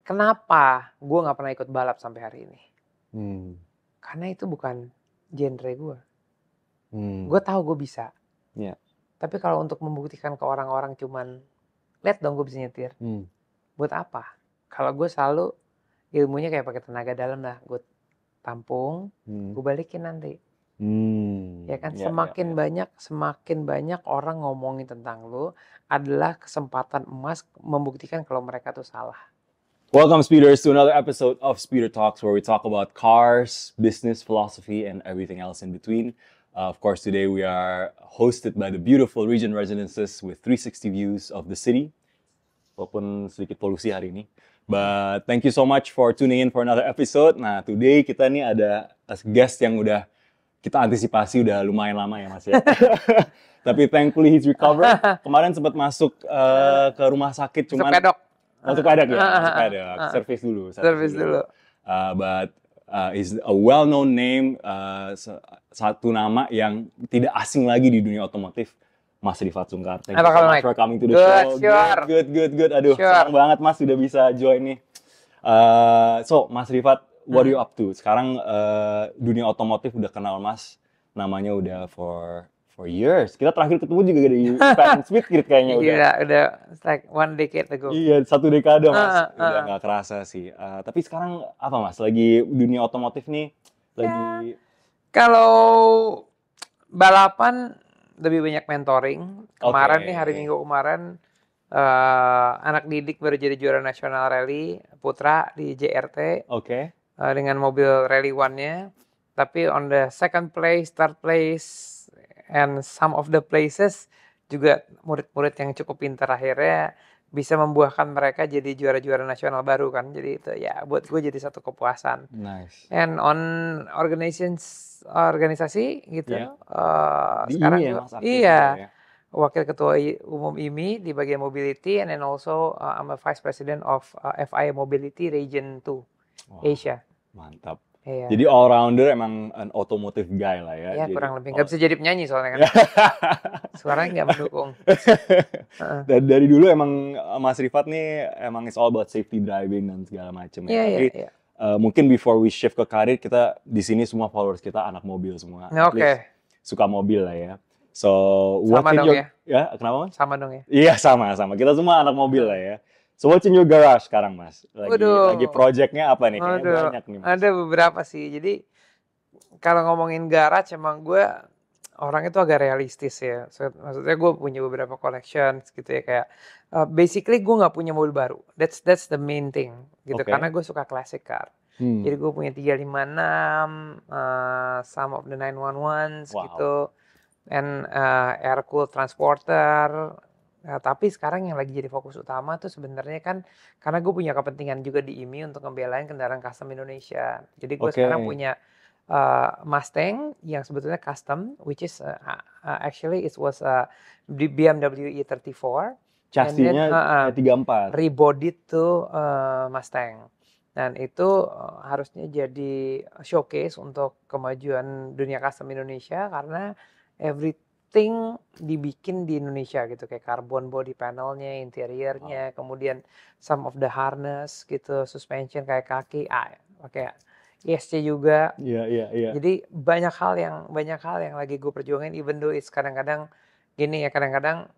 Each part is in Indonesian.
kenapa gue nggak pernah ikut balap sampai hari ini? Hmm. Karena itu bukan genre gue. Hmm. Gue tahu gue bisa. Iya. Tapi kalau untuk membuktikan ke orang-orang cuman, lihat dong gue bisa nyetir. Buat apa? Kalau gue selalu ilmunya kayak pakai tenaga dalam lah. Gue tampung, gue balikin nanti. Ya kan, semakin banyak orang ngomongin tentang lu adalah kesempatan emas membuktikan kalau mereka tuh salah. Welcome, speeders, to another episode of Speeder Talks, where we talk about cars, business, philosophy, and everything else in between. Of course, today we are hosted by the beautiful Regent Residences with 360 views of the city. Walaupun sedikit polusi hari ini. But thank you so much for tuning in for another episode. Nah, today kita nih ada guest yang udah kita antisipasi udah lumayan lama ya, Mas ya. Tapi thankfully he's recovered. Kemarin sempat masuk ke rumah sakit, cuman masuk pedok ya, masuk pedok. Service dulu. But is a well-known name, satu nama yang tidak asing lagi di dunia otomotif, Mas Rifat Sungkar. Thank you so much for coming to the show. Good. Aduh, senang banget Mas sudah bisa join nih. So, Mas Rifat, what are you up to? Sekarang dunia otomotif udah kenal Mas, namanya udah for years. Kita terakhir ketemu juga di Fan Speed kayaknya udah it's like 1 decade ago. Iya, 1 dekade Mas. Udah nggak kerasa sih. Tapi sekarang apa Mas? Lagi dunia otomotif nih lagi. Kalau balapan lebih banyak mentoring. Kemarin nih hari Minggu kemarin anak didik baru jadi juara nasional rally putra di JRT. Dengan mobil Rally One-nya. Tapi on the second place, third place, and some of the places juga murid-murid yang cukup pintar akhirnya bisa membuahkan mereka jadi juara-juara nasional baru kan. Jadi itu ya buat gue jadi satu kepuasan. Nice. And on organisasi gitu. Sekarang gue wakil ketua umum IMI di bagian mobility, and then also I'm a vice president of FIA Mobility Region 2 Asia. Mantap. Iya. Jadi all rounder emang an automotive guy lah ya. Iya, kurang lebih. Gak bisa jadi penyanyi soalnya kan. Suaranya gak mendukung. Dan dari dulu emang Mas Rifat nih emang it's all about safety driving dan segala macam ya. Tapi mungkin before we shift ke karir, kita di sini semua followers kita anak mobil semua. Suka mobil lah ya. So, sama dong ya, kenapa Mas? Sama dong ya. Iya, sama. Kita semua anak mobil lah ya. So what's in your garage sekarang Mas? Lagi projectnya apa nih? Kayaknya banyak nih Mas. Ada beberapa sih. Jadi kalau ngomongin garage emang gue orang itu agak realistis ya. Maksudnya gue punya beberapa collection gitu ya, kayak basically gue nggak punya mobil baru. That's the main thing gitu. Karena gue suka classic car. Jadi gue punya 356, some of the 911s gitu, and air-cooled transporter. Tapi sekarang yang lagi jadi fokus utama tuh sebenarnya kan karena gue punya kepentingan juga di IMI untuk ngebelain kendaraan custom Indonesia. Jadi gue sekarang punya Mustang yang sebetulnya custom, which is actually it was BMW E34. Chassis-nya 34. Rebodied to Mustang. Dan itu harusnya jadi showcase untuk kemajuan dunia custom Indonesia karena everything dibikin di Indonesia gitu, kayak carbon body panelnya, interiornya, kemudian some of the harness gitu, suspension kayak kaki, pakai ESC juga. Iya. Jadi banyak hal yang lagi gue perjuangin, even though it's kadang-kadang gini ya, kadang-kadang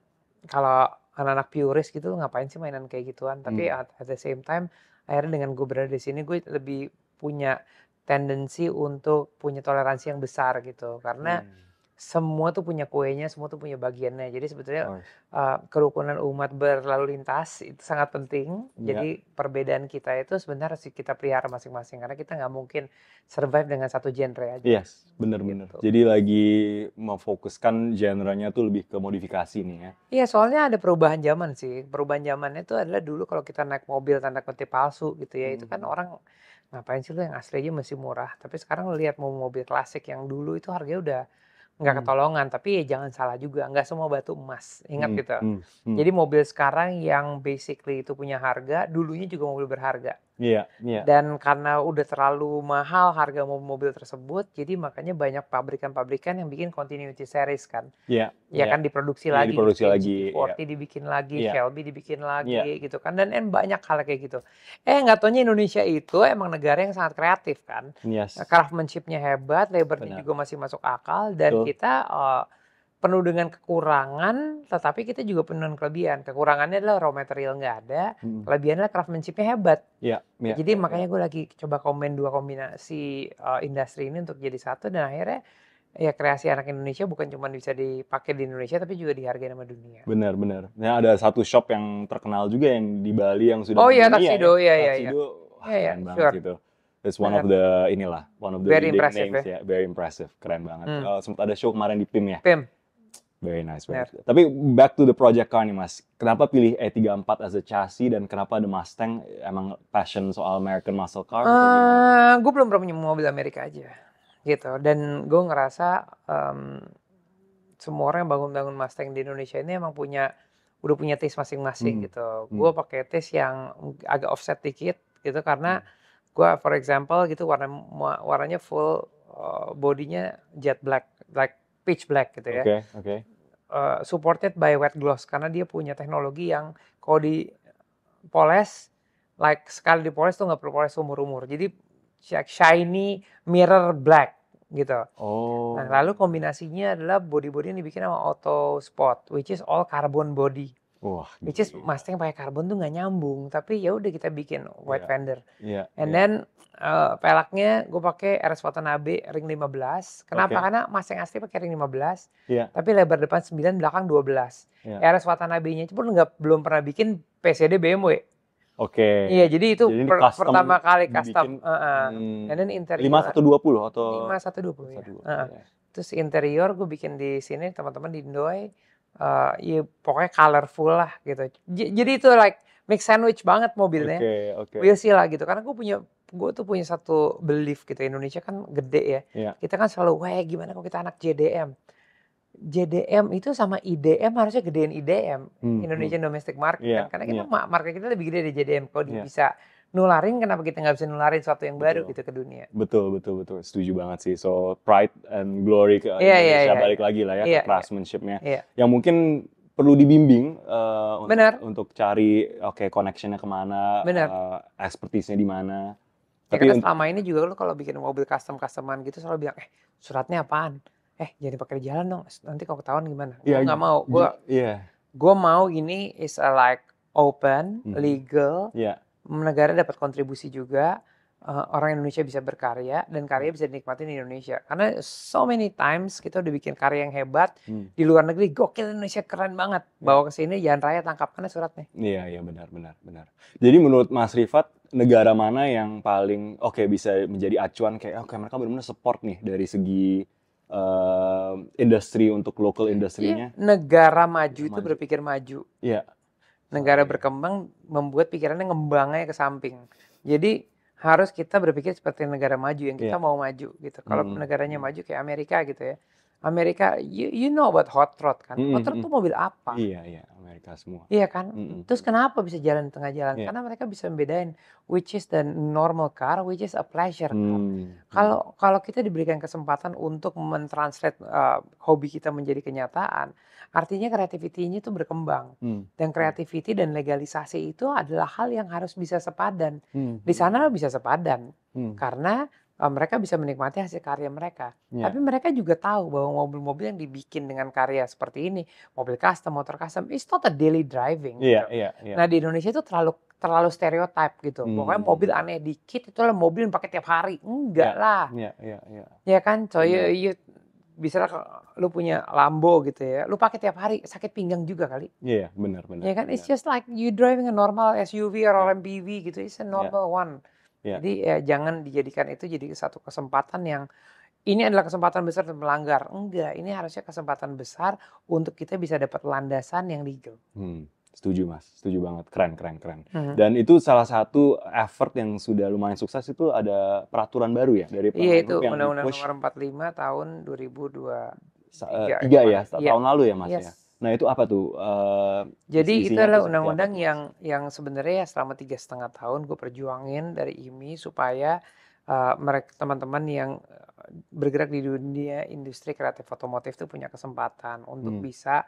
kalau anak-anak purist gitu ngapain sih mainan kayak gituan, tapi at the same time akhirnya dengan gue berada di sini gue lebih punya tendensi untuk punya toleransi yang besar gitu, karena semua tuh punya kuenya, semua tuh punya bagiannya. Jadi sebetulnya kerukunan umat berlalu lintas itu sangat penting. Jadi perbedaan kita itu sebenarnya harus kita pelihara masing-masing, karena kita nggak mungkin survive dengan satu genre aja. Yes, benar. Gitu. Jadi lagi memfokuskan genre-nya tuh lebih ke modifikasi nih ya. Iya, soalnya ada perubahan zaman sih. Perubahan zamannya itu adalah dulu kalau kita naik mobil tanda kutip palsu gitu ya, itu kan orang ngapain sih lu yang asli aja masih murah. Tapi sekarang lihat mobil klasik yang dulu itu harganya udah nggak ketolongan. Tapi ya jangan salah juga, nggak semua batu emas, ingat gitu. Hmm. Jadi mobil sekarang yang basically itu punya harga, dulunya juga mobil berharga. Iya, iya. Dan karena udah terlalu mahal harga mobil tersebut, jadi makanya banyak pabrikan-pabrikan yang bikin continuity series kan. Iya, Ya iya. kan diproduksi Iya, lagi, diproduksi kayak lagi, iya. GT40 dibikin lagi, Iya. Shelby dibikin lagi Iya. gitu kan. Dan banyak hal kayak gitu. Nggak taunya Indonesia itu emang negara yang sangat kreatif kan. Yes. Craftsmanship-nya hebat, labornya Benar. juga masih masuk akal. Dan Betul. kita penuh dengan kekurangan, tetapi kita juga penuh dengan kelebihan. Kekurangannya adalah raw material nggak ada, kelebihannya adalah craftsmanship-nya hebat. Iya, iya. Jadi makanya gue lagi coba dua kombinasi industri ini untuk jadi satu, dan akhirnya ya kreasi anak Indonesia bukan cuma bisa dipakai di Indonesia tapi juga dihargai sama dunia. Benar, benar. Nah, ada satu shop yang terkenal juga yang di Bali yang sudah Tuxedo, ya. iya. Tuxedo, keren banget Sure. itu. It's one of the Very leading impressive, names ya. Very impressive, keren banget. Sempat ada show kemarin di PIM ya. PIM. Very nice. Tapi back to the project car nih Mas. Kenapa pilih E34 as a chassis dan kenapa ada Mustang? Emang passion soal American muscle car? Gue belum pernah punya mobil Amerika aja gitu. Dan gue ngerasa semua orang yang bangun Mustang di Indonesia ini emang udah punya taste masing-masing gitu. Gue pakai taste yang agak offset dikit gitu karena gue for example gitu warnanya full bodinya jet black, like pitch black gitu ya. Oke. Supported by wet gloss karena dia punya teknologi yang kalau dipoles, like sekali dipoles tuh nggak perlu poles umur-umur. Jadi shiny mirror black gitu. Nah, lalu kombinasinya adalah body-body yang dibikin sama Auto Sport, which is all carbon body. Which is Mustang pakai karbon tuh nggak nyambung, tapi ya udah kita bikin white fender. And then pelaknya gue pakai RS Watanabe ring 15. Kenapa? Karena Mustang asli pakai ring 15, tapi lebar depan 9, belakang 12. RS Watanabe-nya itu pun belum pernah bikin PCD BMW. Iya, jadi itu pertama kali custom. And then interior 5120 atau 5120 ya. Terus interior gue bikin di sini teman-teman di Indoy. Ya pokoknya colorful lah gitu. Jadi itu like mix sandwich banget mobilnya. We'll see lah gitu. Karena gue tuh punya satu belief gitu. Indonesia kan gede ya. Kita kan selalu, gimana kalau kita anak JDM. JDM itu sama IDM harusnya gedein IDM, Indonesian Domestic Market kan. Karena kita market kita lebih gede dari JDM. Kalau bisa nularin, kenapa kita nggak bisa nularin sesuatu yang baru gitu ke dunia? Betul. Setuju banget sih. So pride and glory ke Indonesia balik lagi lah ya ke craftsmanship-nya. Yang mungkin perlu dibimbing untuk cari connection-nya kemana, expertise-nya di mana. Tapi selama ini juga lo kalau bikin mobil custom-customan gitu selalu bilang, suratnya apaan? Jangan dipakai di jalan dong, nanti kalau ketahuan gimana? Gue nggak mau. Gue mau ini is like open, legal, negara dapat kontribusi juga, orang Indonesia bisa berkarya dan karya bisa dinikmatin di Indonesia. Karena so many times kita udah bikin karya yang hebat di luar negeri, gokil Indonesia keren banget. Bawa ke sini jalan raya tangkap mana suratnya? Iya benar. Jadi menurut Mas Rifat, negara mana yang paling bisa menjadi acuan kayak mereka benar-benar support nih dari segi industri untuk local industrinya? Negara maju itu berpikir maju. Negara berkembang membuat pikirannya ngembangnya ke samping. Jadi harus kita berpikir seperti negara maju yang kita mau maju gitu. Kalau negaranya maju kayak Amerika gitu ya. Amerika, you know about hot rod kan? Hot rod itu mobil apa? Iya, Amerika semua. Iya kan? Terus kenapa bisa jalan di tengah jalan? Karena mereka bisa membedain which is the normal car, which is a pleasure car. Kalau kita diberikan kesempatan untuk mentranslate hobi kita menjadi kenyataan, artinya creativity-nya itu berkembang. Dan creativity dan legalisasi itu adalah hal yang harus bisa sepadan. Di sana bisa sepadan. Karena mereka bisa menikmati hasil karya mereka. Tapi mereka juga tahu bahwa mobil-mobil yang dibikin dengan karya seperti ini, mobil custom, motor custom, it's not a daily driving. Nah di Indonesia itu terlalu stereotype gitu. Pokoknya mobil aneh dikit itu adalah mobil yang pakai tiap hari. Enggak lah. Ya kan, bisa lu punya Lambo gitu ya, lu pakai tiap hari, sakit pinggang juga kali. Iya, benar. Ya kan, it's just like you driving a normal SUV or MPV gitu, it's a normal one. Jadi jangan dijadikan itu jadi satu kesempatan yang ini adalah kesempatan besar untuk melanggar. Enggak, ini harusnya kesempatan besar untuk kita bisa dapat landasan yang legal. Setuju Mas, setuju banget, keren. Dan itu salah satu effort yang sudah lumayan sukses itu ada peraturan baru ya dari Iya itu Undang-Undang Nomor 45 tahun 2002. Tiga ya, Iya. tahun lalu ya Mas ya. Yes. Nah itu apa tuh? Jadi itu Isi-isinya adalah tuh seperti apa undang-undang tuh Mas? yang sebenarnya ya selama 3,5 tahun gue perjuangin dari IMI supaya mereka teman-teman yang bergerak di dunia industri kreatif otomotif tuh punya kesempatan untuk Hmm, bisa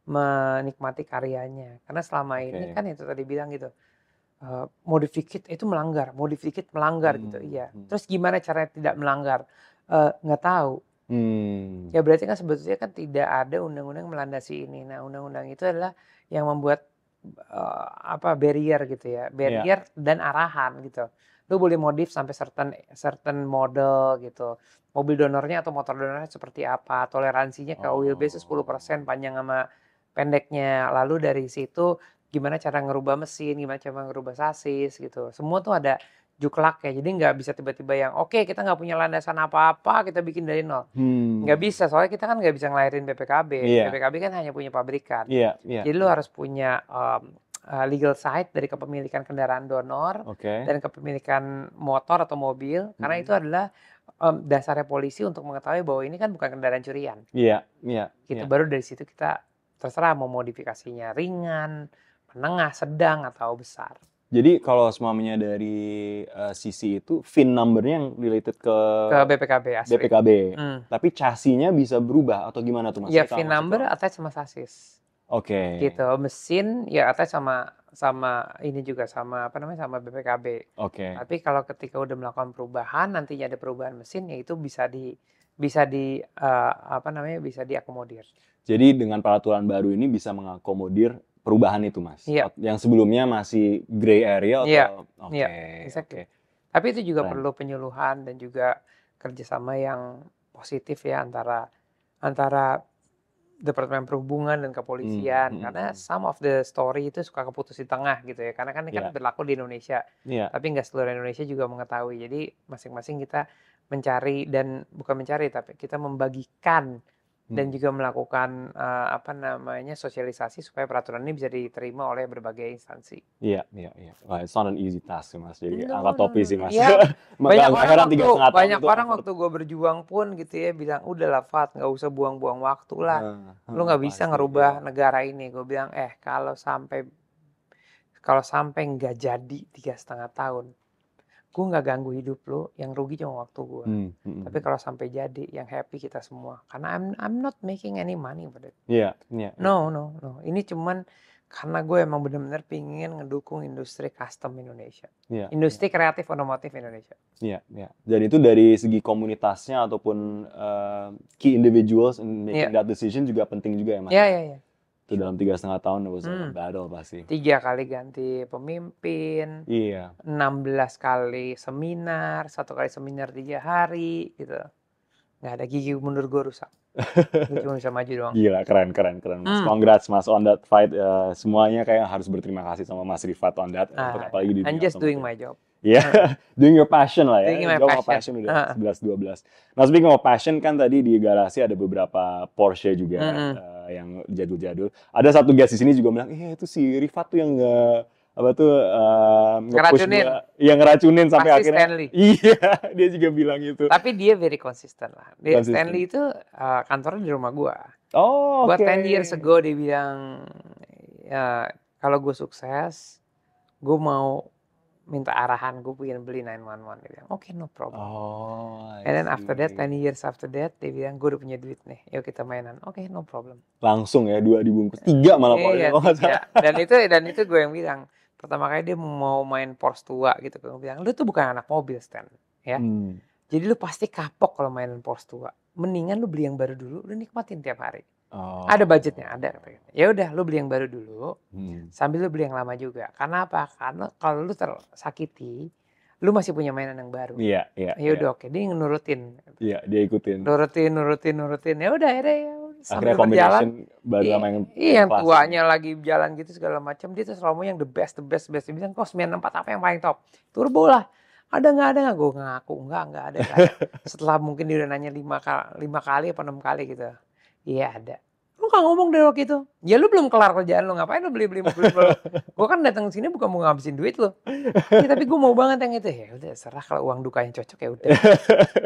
menikmati karyanya. Karena selama ini oke. kan itu tadi bilang gitu, mau di-Fikit itu melanggar, mau di-Fikit melanggar gitu, Hmm, iya. hmm. Terus gimana caranya tidak melanggar? Nggak tahu. Hmm, Ya berarti kan sebetulnya kan tidak ada undang-undang yang melandasi ini. Nah, undang-undang itu adalah yang membuat barrier gitu ya, iya. barrier dan arahan gitu. Lu boleh modif sampai certain certain model gitu. Mobil donornya atau motor donornya seperti apa, toleransinya ke wheelbase 10% Oh, panjang sama pendeknya. Lalu dari situ gimana cara ngerubah mesin, gimana cara ngerubah sasis gitu. Semua tuh ada juklak ya. Jadi nggak bisa tiba-tiba yang oke kita nggak punya landasan apa-apa kita bikin dari nol. Nggak hmm, bisa, soalnya kita kan nggak bisa ngelahirin BPKB. iya, BPKB kan hanya punya pabrikan. iya, iya, Jadi lu iya. harus punya legal side dari kepemilikan kendaraan donor Oke. dan kepemilikan motor atau mobil, karena itu Mm-mm. adalah dasarnya polisi untuk mengetahui bahwa ini kan bukan kendaraan curian. Iya, iya, Gitu, iya. baru dari situ kita terserah mau modifikasinya ringan, menengah, sedang atau besar. Jadi kalau semuanya dari sisi itu, VIN number-nya yang related ke Ke BPKB asli. BPKB. Hmm. Tapi chassis-nya bisa berubah atau gimana tuh Mas? Ya Saya kalau VIN masih number kurang. attach sama sasis. Oke, Gitu, mesin ya attach sama sama ini juga sama apa namanya sama BPKB. oke. Tapi kalau ketika udah melakukan perubahan nantinya ada perubahan mesin ya itu bisa diakomodir. Jadi dengan peraturan baru ini bisa mengakomodir perubahan itu Mas? Iya, Yang sebelumnya masih gray area iya, atau? iya, Oke, oke. exactly. Tapi itu juga Keren. perlu penyuluhan dan juga kerjasama yang positif ya antara antara Departemen Perhubungan dan kepolisian karena some of the story itu suka keputus di tengah gitu ya karena kan ini kan Iya, berlaku di Indonesia iya. tapi nggak seluruh Indonesia juga mengetahui jadi masing-masing kita mencari dan bukan mencari tapi kita membagikan dan Mm. juga melakukan sosialisasi supaya peraturan ini bisa diterima oleh berbagai instansi. Iya, iya, iya. Wah, it's not an easy task sih Mas. Jadi No, angkat no, topi no, sih no. Mas. Ya, banyak Nggak orang heran waktu 3,5 tahun banyak itu orang effort. waktu gue berjuang pun gitu ya bilang, "Udahlah Fat, nggak usah buang-buang waktu lah. Lu nggak bisa Pasti, ngerubah iya. negara ini." Gue bilang, kalau sampai nggak jadi 3,5 tahun, gue nggak ganggu hidup lu, yang rugi cuma waktu gue. Tapi kalau sampai jadi, yang happy kita semua. Karena I'm not making any money with it. Iya, iya, iya. No, no, no. Ini cuman karena gue emang bener-bener pingin ngedukung industri custom Indonesia. Iya, iya, Industri kreatif otomotif Indonesia. iya, iya. Dan itu dari segi komunitasnya ataupun key individuals in Iya, making that decision juga penting juga ya Mas iya, ya. iya, iya. Itu dalam 3,5 tahun it was a Hmm. battle pasti. 3 kali ganti pemimpin, Iya. 16 kali seminar, 1 kali seminar 3 hari gitu. Nggak ada gigi mundur gue rusak. Gue cuma bisa maju doang. Gila, keren, keren, keren Mas. Hmm. Congrats Mas on that fight. Semuanya kayak harus berterima kasih sama Mas Rifat on that. Untuk apalagi di I'm dunia just doing otomotif. my job. Iya, doing your passion lah ya. Doing my Job sama passion. passion udah 11-12. Nah, speaking of passion kan tadi di garasi ada beberapa Porsche juga yang jadul-jadul. Ada satu guys di sini juga bilang, itu si Rifat tuh yang nge-push Ngeracunin. gua, yang ngeracunin sampai Pasti akhirnya. Stanley. Iya, dia juga bilang itu. Tapi dia very konsisten lah. Konsisten. Stanley itu kantornya di rumah gua. Oh, Buat oke. 10 years ago dia bilang, kalau gue sukses, gue mau minta arahan, gue pengen beli 911. Dia bilang, oke, no problem. Oh, I And then after that, see. 10 years after that, dia bilang, gue udah punya duit nih, yuk kita mainan. Oke, no problem. Langsung ya, 2 dibungkus. 3 malah Porsche. Iya, kalau nggak salah. 3. Dan itu gue yang bilang, pertama kali dia mau main Porsche tua gitu. Gue bilang, lu tuh bukan anak mobil, Stan. Ya. Jadi lu pasti kapok kalau mainin Porsche tua. Mendingan lu beli yang baru dulu, lu nikmatin tiap hari. Oh. Ada budgetnya, ada. Ya udah, lu beli yang baru dulu, sambil lu beli yang lama juga. Karena apa? Karena kalau lu tersakiti, lu masih punya mainan yang baru. Iya, iya. Ya udah, oke, dia nurutin. Iya, dia ikutin. Nurutin. Ya udah, akhirnya sambil Akhirnya berjalan. combination baru sama yang Yang klasik. tuanya lagi jalan gitu segala macam, dia tuh selalu mau yang the best. Dia bilang, kok 964 apa yang paling top? Turbo lah. Ada nggak? Gue ngaku nggak ada. Setelah mungkin dia udah nanya 5 kali apa 6 kali gitu. Iya ada. Lu nggak ngomong dari waktu itu. Ya lu belum kelar kerjaan lu, ngapain lu beli-beli mobil lu? Gue kan datang sini bukan mau ngabisin duit lu. Iya tapi gue mau banget yang itu. Ya udah serah kalau uang dukanya cocok ya udah.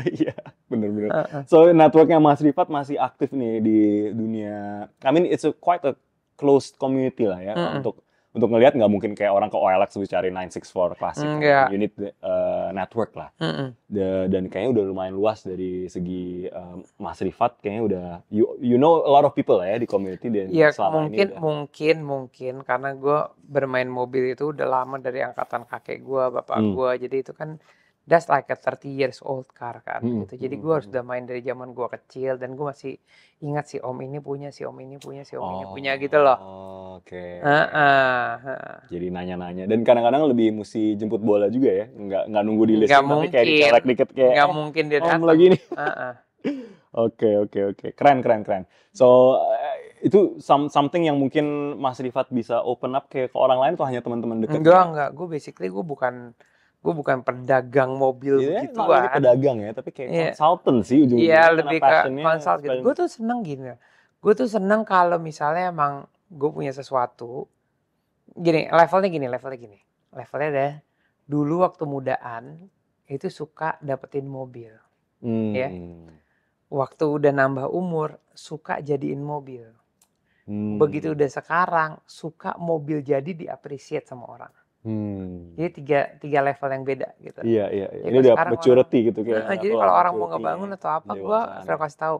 Iya, bener-bener. Heeh. So networknya Mas Rifat masih aktif nih di dunia. I mean it's quite a closed community lah ya. Mm-mm. Untuk ngelihat nggak mungkin kayak orang ke OLX terus cari 964 klasik. Enggak. You need network lah. Mm-mm. Dan kayaknya udah lumayan luas dari segi Mas Rifat. Kayaknya udah you know a lot of people lah ya di community dan Ya selama ini mungkin karena gue bermain mobil itu udah lama dari angkatan kakek gue, bapak gue. Jadi itu kan that's like a 30 years old car kan gitu. Jadi gue harus udah main dari zaman gue kecil dan gue masih ingat si om ini punya, si om ini punya, si om ini punya gitu loh. Oke. Heeh. Jadi nanya-nanya dan kadang-kadang lebih mesti jemput bola juga ya, nggak nunggu di listing Nggak tapi kayak mungkin, dicolek dikit kayak nggak mungkin dia om datang. lagi nih. Heeh. Oke. Keren. So itu something yang mungkin Mas Rifat bisa open up kayak ke orang lain atau hanya teman-teman dekat? Enggak. Gue basically gue bukan pedagang mobil Iya, begituan. nggak lagi pedagang ya, tapi kayak Iya. consultant sih ujung-ujungnya. Iya karena lebih ke passionnya konsult gitu. spend- Gue tuh seneng gini. Gue tuh seneng kalau misalnya emang gue punya sesuatu. Levelnya gini. Levelnya deh. Dulu waktu mudaan itu suka dapetin mobil. Ya. Waktu udah nambah umur suka jadiin mobil. Begitu udah sekarang suka mobil jadi di-appreciate sama orang. Jadi tiga level yang beda gitu. Iya. Jadi Ini kalau udah sekarang maturity gitu kayak. jadi kalau orang mau ngebangun atau apa, gue pendewasaan. selalu kasih tahu,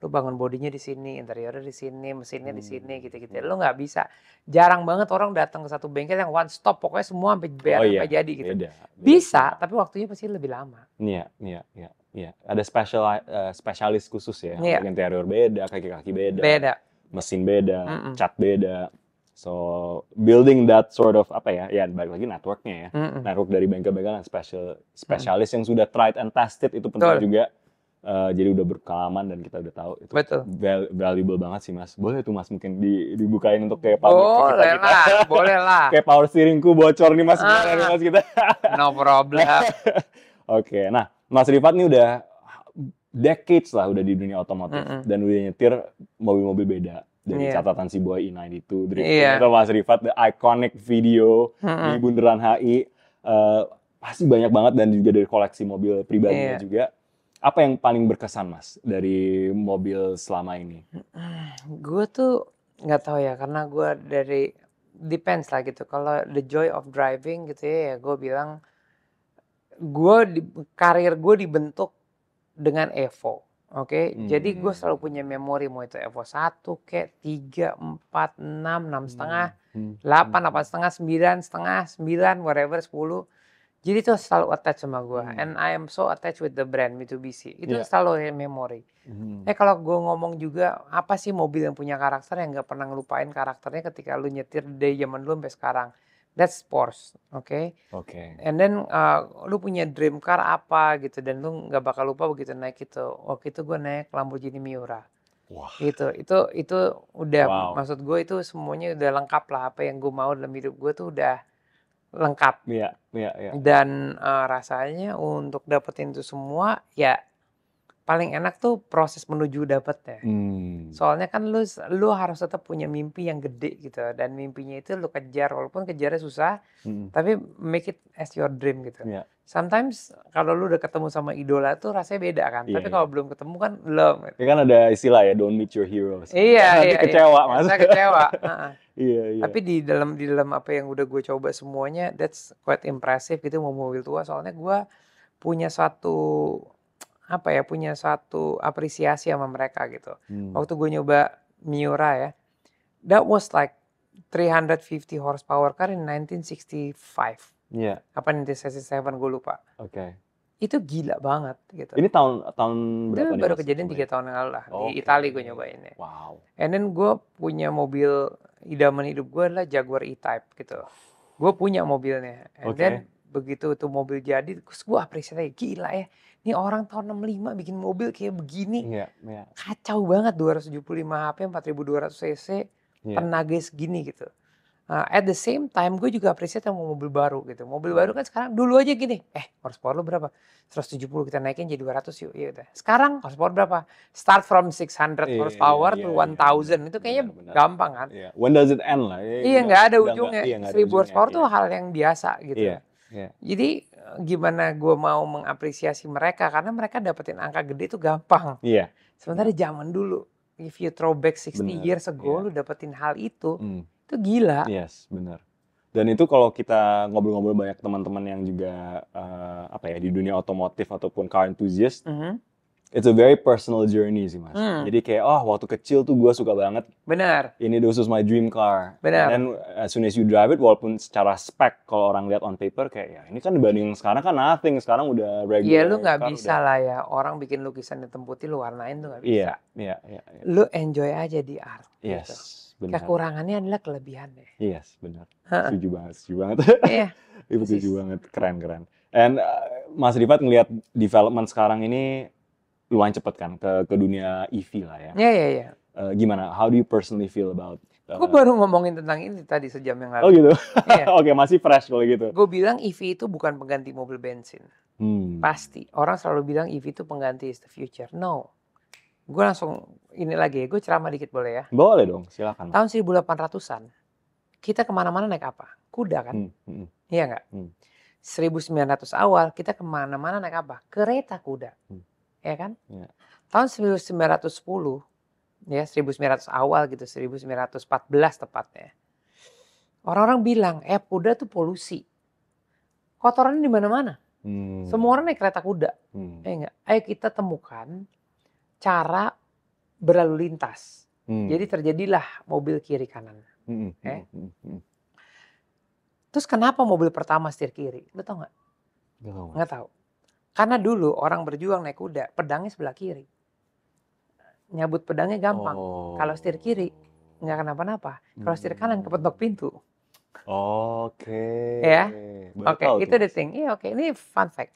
lu bangun bodinya di sini, interiornya di sini, mesinnya di sini, gitu-gitu. Lu nggak bisa. Jarang banget orang datang ke satu bengkel yang one stop, pokoknya semua sampai sampai jadi gitu. Beda Bisa, tapi waktunya pasti lebih lama. Iya. Ada spesialis khusus ya. Iya. Untuk interior beda, kaki-kaki beda. Mesin beda, cat beda. So building that sort of ya balik lagi networknya ya. Network dari bengkel-bengkel yang spesialis yang sudah tried and tested itu penting juga. Jadi udah berpengalaman dan kita udah tahu itu valuable banget sih Mas. Boleh tuh Mas mungkin dibukain untuk kayak public kita. Boleh lah. Kayak power steeringku bocor nih Mas, gimana nih Mas kita? No problem. Oke, nah Mas Rifat nih udah decades lah udah di dunia otomotif dan udah nyetir mobil-mobil beda. Dari catatan si Boy E92, drifting atau Mas Rifat, the iconic video di Bundaran HI, pasti banyak banget dan juga dari koleksi mobil pribadinya juga. Apa yang paling berkesan Mas dari mobil selama ini? Gue tuh nggak tahu ya, karena gue depends lah gitu. Kalau the joy of driving gitu ya gue bilang, karir gue dibentuk dengan Evo. Oke, jadi gue selalu punya memori, mau itu Evo 1 kayak 3, 4, 6 setengah, 8 setengah, 9 setengah, 9, whatever, 10. Jadi itu selalu attach sama gue. And I am so attached with the brand Mitsubishi. Itu selalu memori. Kalau gue ngomong juga, apa sih mobil yang punya karakter yang gak pernah ngelupain karakternya ketika lu nyetir dari zaman dulu sampai sekarang. That's Porsche, oke. And then lu punya dream car apa gitu dan lu nggak bakal lupa begitu naik itu. Waktu itu gue naik Lamborghini Miura. Wah. Itu udah maksud gue itu semuanya udah lengkap lah, apa yang gue mau dalam hidup gue tuh udah lengkap. Iya. Dan rasanya untuk dapetin itu semua ya paling enak tuh proses menuju dapetnya. Soalnya kan lu harus tetap punya mimpi yang gede gitu dan mimpinya itu lu kejar walaupun kejarnya susah, tapi make it as your dream gitu. Sometimes kalau lu udah ketemu sama idola tuh rasanya beda kan, tapi kalau belum ketemu kan belum. Gitu. Ya kan ada istilah ya, don't meet your heroes. Iya. Kecewa Mas. Saya kecewa. Iya. Tapi di dalam apa yang udah gue coba semuanya, that's quite impressive gitu, mau mobil tua. Soalnya gue punya satu apresiasi sama mereka gitu. Waktu gue nyoba Miura ya, that was like 350 horsepower car in 1965. Apa 1967 gue lupa. Itu gila banget gitu. Ini tahun berapa nih? Itu baru kejadian 3 tahun yang lalu lah. Di Italia gue nyobainnya. Wow. And then gue punya mobil idaman hidup gue adalah Jaguar E-Type gitu. Gue punya mobilnya. And then begitu itu mobil jadi, terus gue apresiasi, gila ya. Ini orang tahun 65 bikin mobil kayak begini. Kacau banget, 275 HP, 4200 cc, tenaga segini gitu. At the same time gue juga appreciate sama mobil baru gitu. Mobil baru kan sekarang dulu aja gini, horsepower lu berapa? 170 kita naikin jadi 200 yuk. Iya udah. Sekarang horsepower berapa? Start from 600 horsepower to 1000. Itu kayaknya benar. gampang kan? Iya. When does it end lah? Iya nggak ada ujungnya. Iya, nggak ada 1000 ujungnya, horsepower tuh iya. hal yang biasa gitu. Iya, iya. Jadi gimana gue mau mengapresiasi mereka karena mereka dapetin angka gede itu gampang. Iya. Sementara zaman dulu, if you throw back 60 Benar, years ago, iya. lu dapetin hal itu gila. Yes, benar. Dan itu kalau kita ngobrol-ngobrol banyak teman-teman yang juga di dunia otomotif ataupun car enthusiast, it's a very personal journey sih Mas. Jadi kayak waktu kecil tuh gue suka banget. Benar. This was my dream car. Benar. Dan as soon as you drive it, walaupun secara spek kalau orang lihat on paper kayak ya ini kan dibanding sekarang kan nothing. Sekarang udah regular. Iya lu nggak bisa lah ya orang bikin lukisan hitam putih lu warnain tuh nggak bisa. Iya. Lu enjoy aja di art. Yes, gitu. benar. Kekurangannya adalah kelebihannya. Yes, benar. Setuju banget. Iya. Itu setuju banget, keren. And Mas Rifat ngelihat development sekarang ini lumayan cepet kan ke dunia EV lah ya. Iya. Gimana? How do you personally feel about? Gue baru ngomongin tentang ini tadi sejam yang lalu. Oh gitu. Iya. Oke, masih fresh kalau gitu. Gue bilang EV itu bukan pengganti mobil bensin. Pasti. Orang selalu bilang EV itu pengganti is the future. No. Gue langsung ini lagi. Gue ceramah dikit boleh ya? Boleh dong, silakan. Tahun 1800-an kita kemana-mana naik apa? Kuda kan? Iya nggak? 1900 awal kita kemana-mana naik apa? Kereta kuda. Ya kan? Yeah. Tahun 1910, ya 1900 awal gitu, 1914 tepatnya. Orang-orang bilang, kuda tuh polusi. Kotorannya di mana-mana. Semua orang naik kereta kuda. Enggak. Ayo kita temukan cara berlalu lintas. Jadi terjadilah mobil kiri kanan. Terus kenapa mobil pertama setir kiri? Lo tau nggak? Nggak tahu. Karena dulu orang berjuang naik kuda, pedangnya sebelah kiri. Nyabut pedangnya gampang. Kalau setir kiri, nggak kenapa-napa. Kalau setir kanan kepentok pintu. Oke. Ya. Oke, itu the thing. Iya, oke. Ini fun fact.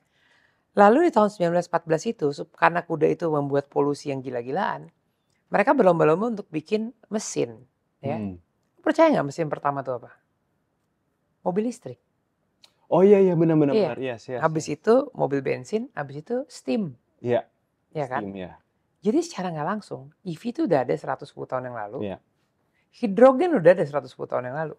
Lalu di tahun 1914 itu, karena kuda itu membuat polusi yang gila-gilaan, mereka berlomba-lomba untuk bikin mesin. Ya. Percaya nggak mesin pertama itu apa? Mobil listrik. Oh iya benar. Iya. Yes. Habis itu mobil bensin, habis itu steam. Iya. Iya kan? Steam, ya. Jadi secara nggak langsung, EV itu udah ada 110 tahun yang lalu. Iya. Hidrogen udah ada 110 tahun yang lalu.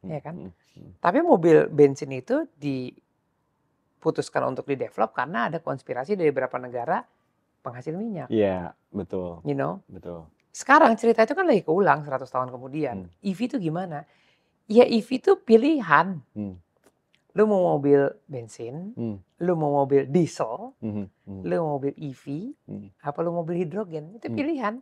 Iya kan? Tapi mobil bensin itu diputuskan untuk di-develop karena ada konspirasi dari beberapa negara penghasil minyak. Iya, betul. You know? Betul. Sekarang cerita itu kan lagi keulang 100 tahun kemudian. EV itu gimana? Ya EV itu pilihan. Lu mau mobil bensin, lu mau mobil diesel, lu mau mobil EV, apa lu mobil hidrogen, itu pilihan.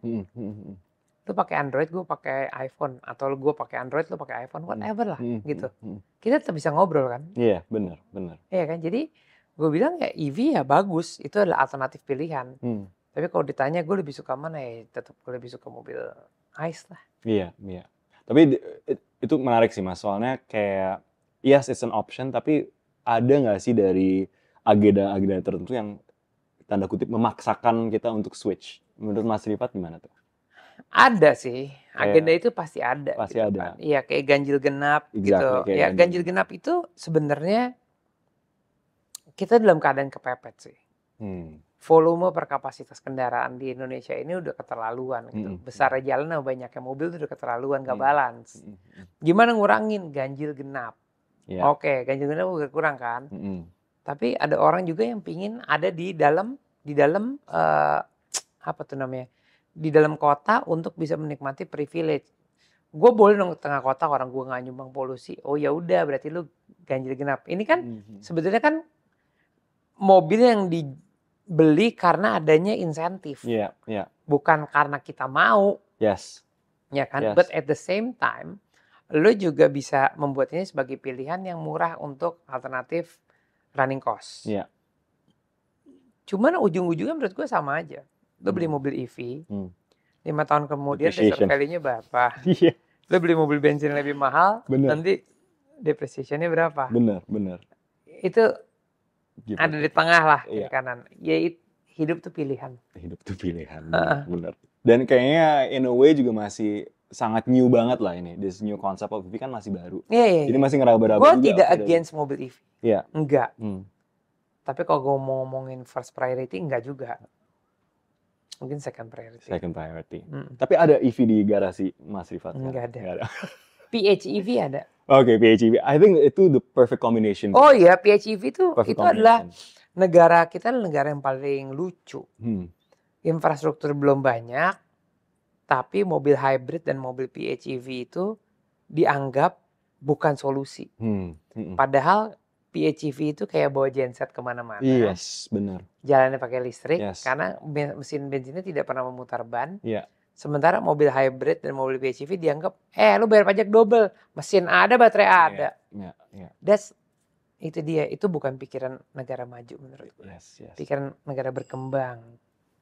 Lu pakai Android, gue pakai iPhone, atau gue pakai Android, lu pakai iPhone, whatever lah, gitu. Kita tetap bisa ngobrol kan? Iya, benar. Iya kan? Jadi gue bilang ya EV ya bagus, itu adalah alternatif pilihan. Tapi kalau ditanya gue lebih suka mana ya, tetap gue lebih suka mobil ICE lah. Iya. Tapi itu menarik sih Mas, soalnya kayak yes, it's an option, tapi ada nggak sih dari agenda-agenda tertentu yang tanda kutip memaksakan kita untuk switch? Menurut Mas Rifat gimana tuh? Ada sih, agenda itu pasti ada. Pasti gitu ada. Kan. Iya, kayak ganjil genap gitu. Ya ganjil genap itu sebenarnya kita dalam keadaan kepepet sih. Volume per kapasitas kendaraan di Indonesia ini udah keterlaluan gitu. Besar jalan banyaknya mobil itu udah keterlaluan, gak balance. Gimana ngurangin ganjil genap? Yeah. Oke, ganjil genap udah kurang kan? Tapi ada orang juga yang pingin ada di dalam apa tuh namanya? Di dalam kota untuk bisa menikmati privilege. Gue boleh dong tengah kota orang gue nggak nyumbang polusi. Oh ya udah berarti lu ganjil genap. Ini kan sebetulnya kan mobil yang dibeli karena adanya insentif. Iya. Bukan karena kita mau. Yes. Ya kan? Yes. But at the same time, lu juga bisa membuat ini sebagai pilihan yang murah untuk alternatif running cost. Iya. Cuman ujung-ujungnya menurut gue sama aja. Lu beli mobil EV, 5 tahun kemudian reserve value-nya berapa? Iya. Lu beli mobil bensin lebih mahal, nanti depreciation-nya berapa? Bener. Itu gitu. Ada di tengah lah, iya. Ke kanan. Ya hidup tuh pilihan. Hidup tuh pilihan, bener. Dan kayaknya in a way juga masih sangat new banget lah ini. This new concept of EV kan masih baru. Iya. Jadi masih ngeraba-raba Gue juga. tidak apa dari- against mobil EV. Iya. Enggak. Hmm. Tapi kalau gue mau ngomongin first priority, enggak juga. Mungkin second priority. Second priority. Mm. Tapi ada EV di garasi Mas Rifat? Nggak ada. Nggak ada. PHEV ada. Oke, PHEV. I think itu the perfect combination. Oh iya, PHEV Perfect itu adalah combination. negara kita adalah negara yang paling lucu. Hmm. Infrastruktur belum banyak, tapi mobil hybrid dan mobil PHEV itu dianggap bukan solusi. Padahal PHEV itu kayak bawa genset kemana-mana. Yes, benar. Jalannya pakai listrik, Yes. karena mesin bensinnya tidak pernah memutar ban. Iya. Sementara mobil hybrid dan mobil PHEV dianggap, lu bayar pajak double, mesin ada, baterai ada. Iya. Itu dia, itu bukan pikiran negara maju menurut gue. Yes. Pikiran negara berkembang.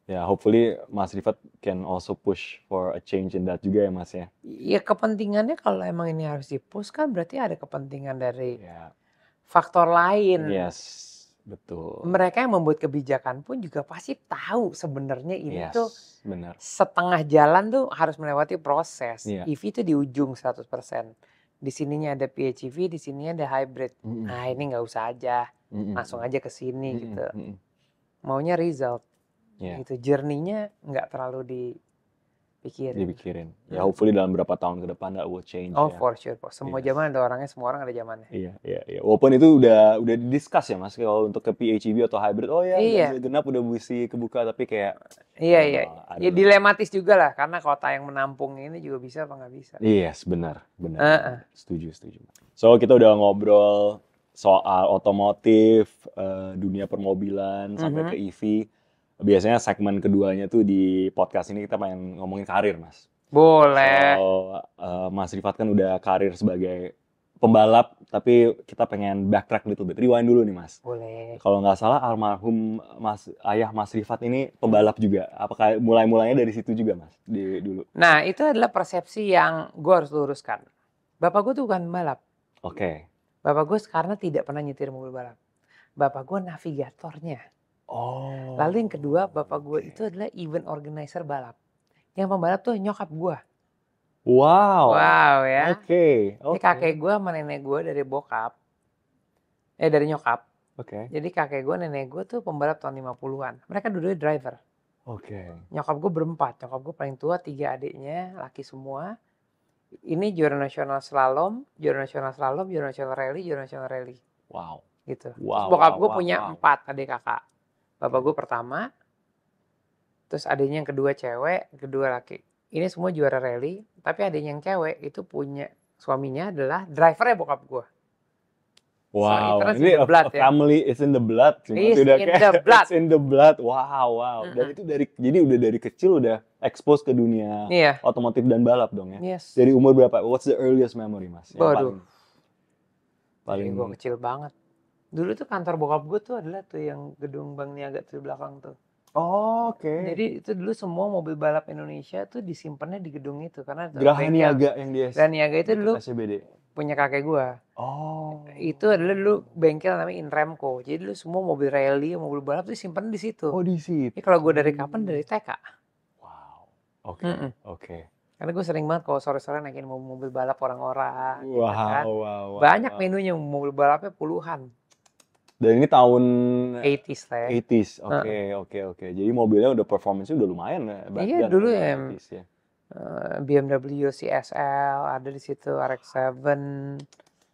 Ya, hopefully Mas Rifat can also push for a change in that juga ya Mas ya. Ya kepentingannya kalau emang ini harus di-push kan berarti ada kepentingan dari Ya. faktor lain. Yes, betul. Mereka yang membuat kebijakan pun juga pasti tahu sebenarnya ini Yes, tuh benar. setengah jalan tuh harus melewati proses. Iya. EV itu di ujung 100%. Di sininya ada PHEV, di sininya ada hybrid. Nah ini nggak usah aja, langsung aja ke sini gitu. Maunya result. Iya. Gitu. Journey-nya nggak terlalu Dipikirin. Ya, hopefully dalam berapa tahun ke depan that will change Oh ya. for sure. Semua Yes. zaman ada orangnya, semua orang ada zamannya. Iya. Walaupun itu udah di-discuss ya Mas kalau untuk ke PHEV atau hybrid. Oh ya, Iya. ganjil genap udah mesti kebuka tapi kayak Iya. I Ya don't know. dilematis juga lah karena kota yang menampung ini juga bisa apa nggak bisa. Yes, benar. Setuju. So kita udah ngobrol soal otomotif, dunia permobilan sampai ke EV. Biasanya segmen keduanya tuh di podcast ini kita pengen ngomongin karir, Mas. Boleh. So, Mas Rifat kan udah karir sebagai pembalap, tapi kita pengen backtrack little bit. Rewind dulu nih, Mas. Boleh. Kalau nggak salah almarhum ayah Mas Rifat ini pembalap juga. Apakah mulainya dari situ juga, Mas? Dulu. Nah, itu adalah persepsi yang gue harus luruskan. Bapak gue tuh bukan pembalap. Oke. Bapak gue karena tidak pernah nyetir mobil balap. Bapak gue navigatornya. Oh. Lalu yang kedua, bapak gue itu adalah event organizer balap. Yang pembalap tuh nyokap gue. Wow. Wow ya. Oke. Ini kakek gue sama nenek gue dari bokap. Dari nyokap. Oke. Jadi kakek gue, nenek gue tuh pembalap tahun 50-an. Mereka dua-duanya driver. Oke. Nyokap gue berempat. Nyokap gue paling tua, 3 adiknya, laki semua. Ini juara nasional slalom, juara nasional rally, juara nasional rally. Wow. Gitu. Wow, Terus bokap wow, gue wow, punya wow. 4 adik kakak. Bapak gue pertama, terus adiknya yang kedua cewek, kedua laki. Ini semua juara rally, tapi adiknya yang cewek itu punya suaminya adalah drivernya bokap gue. Wow, So, ini in the blood, a ya. family is in the blood. Cuma Is udah in kayak, the blood. It's in the blood. Wow. Dan itu jadi udah dari kecil udah expose ke dunia Iya. otomotif dan balap dong ya. Yes. Dari umur berapa? What's the earliest memory, Mas? Yang Waduh. paling Gue kecil banget. Dulu tuh kantor bokap gue tuh adalah tuh yang gedung Bank Niaga tuh di belakang tuh. Oh, oke. Jadi itu dulu semua mobil balap Indonesia tuh disimpannya di gedung itu karena Geraha bengkel. Niaga yang di Geraha Niaga itu dulu SCBD. punya kakek gue. Oh. Itu adalah dulu bengkel namanya Inremco. Jadi dulu semua mobil rally, mobil balap tuh simpan di situ. Oh, di situ. Ini kalau gue dari kapan? Dari TK. Wow. Oke. Mm-mm. Oke. Karena gue sering banget kalau sore-sore naikin mobil balap orang-orang. Gitu kan. Wow. Banyak menunya, mobil balapnya puluhan. Dan ini tahun 80s lah ya. 80s. Oke. Jadi mobilnya udah performance-nya udah lumayan ya. back Iya, then, dulu 80s ya. BMW CSL ada di situ, RX-7.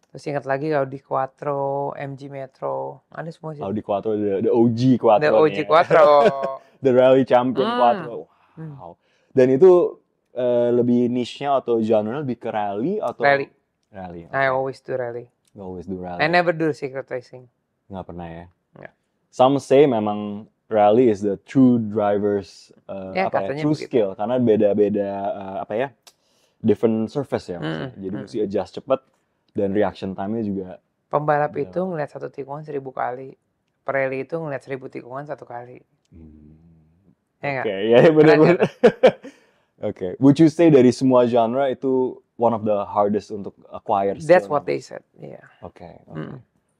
Terus ingat lagi Audi Quattro, MG Metro, ada semua sih. Audi Quattro, the OG Quattro. The OG Quattro. The Rally Champion Quattro. Wow. Dan itu lebih niche-nya atau genre lebih ke rally atau? Rally. Rally. I always do rally. You always do rally. I never do secret racing. Nggak pernah ya? Nggak. Some say memang rally is the true drivers katanya true begitu. skill karena beda-beda different surface ya. Jadi mesti adjust cepat dan reaction time-nya juga. Pembalap itu ngeliat satu tikungan 1000 kali. Rally itu ngeliat 1000 tikungan 1 kali. Ya nggak? Oke, ya benar-benar. Oke, would you say dari semua genre itu one of the hardest untuk acquire? That's what they said. Iya. Oke.